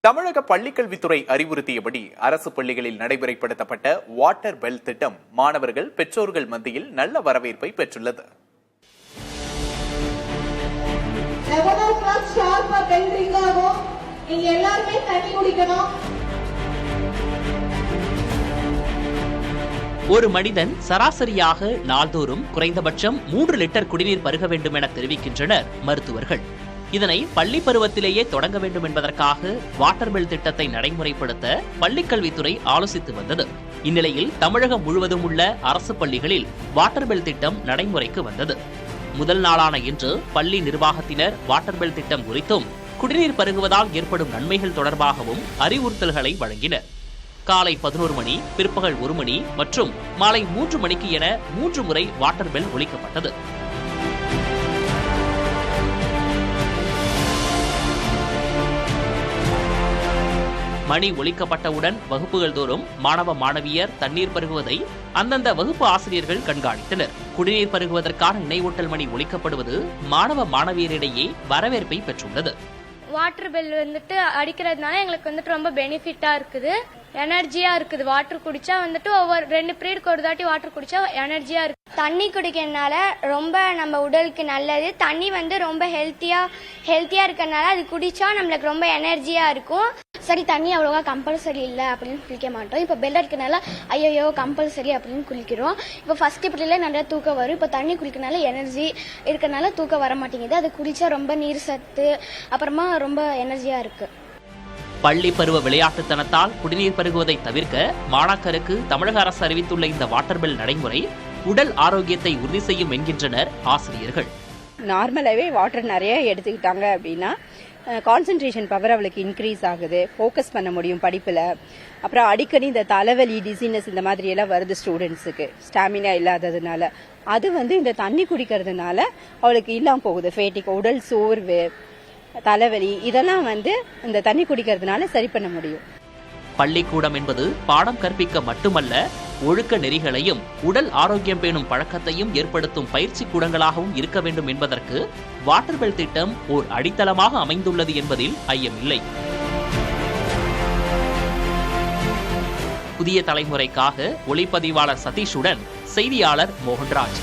தமிழக பள்ளிக்கல்வித்துறை அறிவுறுத்தியபடி அரசு பள்ளிகளில் நடைமுறைப்படுத்தப்பட்ட வாட்டர் பெல் திட்டம் மாணவர்கள் பெற்றோர்கள் மத்தியில் நல்ல வரவேற்பை பெற்றுள்ளது. ஒரு மனிதன் சராசரியாக நாள்தோறும் குறைந்தபட்சம் 3 லிட்டர் குடிநீர் பருக வேண்டும் என தெரிவிக்கின்றனர் மருத்துவர்கள். இதனை பள்ளி பருவத்திலேயே தொடங்க வேண்டும் என்பதற்காக வாட்டர் பெல் திட்டத்தை நடைமுறைப்படுத்த பள்ளிக்கல்வித்துறை ஆலோசித்து வந்தது. இந்நிலையில் தமிழகம் முழுவதும் உள்ள அரசு பள்ளிகளில் வாட்டர் பெல் திட்டம் நடைமுறைக்கு வந்தது. முதல் நாளான இன்று பள்ளி நிர்வாகத்தினர் வாட்டர் பெல் திட்டம் குறித்தும் குடிநீர் பருகுவதால் ஏற்படும் நன்மைகள் தொடர்பாகவும் அறிவுறுத்தல்களை வழங்கினர். காலை 11 மணி, பிற்பகல் 1 மணி மற்றும் மாலை 3 மணிக்கு என 3 முறை வாட்டர் பெல் ஒலிக்கப்பட்டது. மணி ஒலிக்கப்பட்டவுடன் வகுப்புகள் தோறும் மாணவ மாணவியர் தண்ணீர் பருகுவதை அந்தந்த வகுப்பு ஆசிரியர்கள் கண்காணித்தனர். குடிநீர் பருகுவதற்கான நினைவூட்டல் மணி ஒலிக்கப்படுவது மாணவ மாணவியரிடையே வரவேற்பை பெற்றுள்ளது. வாட்டர் பெல் அடிக்கிறதுனால எங்களுக்கு ரொம்ப பெனிஃபிட்டா இருக்குது, எனர்ஜியா இருக்குது. வாட்டர் குடிச்சா ஒவ்வொரு 2 பீரியடுக்கு ஒரு தாட்டி வாட்டர் குடிச்சா எனர்ஜியா இருக்கு. தண்ணி குடிக்கிறதுனால ரொம்ப நம்ம உடலுக்கு நல்லது. தண்ணி ரொம்ப ஹெல்த்தியா இருக்கறனால அது குடிச்சா நம்மளுக்கு ரொம்ப எனர்ஜியா இருக்கும். சரி, தண்ணி அவ்வளவா கம்பல்சரி இல்லை அப்படின்னு குளிக்க மாட்டோம். இப்போ பெல் அடிக்கிறதுனால ஐயோ கம்பல்சரி அப்படின்னு குளிக்கிறோம். இப்போ ஃபர்ஸ்ட் பீரியட்ல நிறைய தூக்கம் வரும். இப்போ தண்ணி குளிக்கிறதுனால எனர்ஜி இருக்கறனால தூக்கம் வர மாட்டேங்குது. அது குடிச்சா ரொம்ப நீர் சத்து, அப்புறமா ரொம்ப எனர்ஜியா இருக்கு. பள்ளி பருவ விளையாட்டுத்தனத்தால் குடிநீர் பருகுவதை தவிர்க்க மாணாக்கருக்கு தமிழக அரசு அறிவித்துள்ள இந்த வாட்டர் பெல் நடைமுறை உடல் ஆரோக்கியத்தை உறுதி செய்யும் என்கின்றனர் ஆசிரியர்கள். நார்மலாகவே வாட்டர் நிறைய எடுத்துக்கிட்டாங்க அப்படின்னா கான்சென்ட்ரேஷன் பவர் அவளுக்கு இன்க்ரீஸ் ஆகுது, ஃபோக்கஸ் பண்ண முடியும் படிப்பில். அப்புறம் அடிக்கடி இந்த தலைவலி, டிசீனஸ் இந்த மாதிரி எல்லாம் வருது ஸ்டூடெண்ட்ஸுக்கு ஸ்டாமினா இல்லாததுனால. அது இந்த தண்ணி குடிக்கிறதுனால அவளுக்கு இல்லாமல் போகுது. ஃபேட்டிக், உடல் சோர்வு, தலைவலி இதெல்லாம் இந்த தண்ணி குடிக்கிறதுனால சரி பண்ண முடியும். பள்ளிக்கூடம் என்பது பாடம் கற்பிக்க மட்டுமல்ல, ஒழுக்க நெறிகளையும் உடல் ஆரோக்கியம் பேணும் பழக்கத்தையும் ஏற்படுத்தும் பயிற்சி கூடங்களாகவும் இருக்க வேண்டும் என்பதற்கு வாட்டர் பெல் திட்டம் ஓர் அடித்தளமாக அமைந்துள்ளது என்பதில் ஐயமில்லை. புதிய தலைமுறைக்காக ஒளிப்பதிவாளர் சதீஷுடன் செய்தியாளர் மோகன்ராஜ்.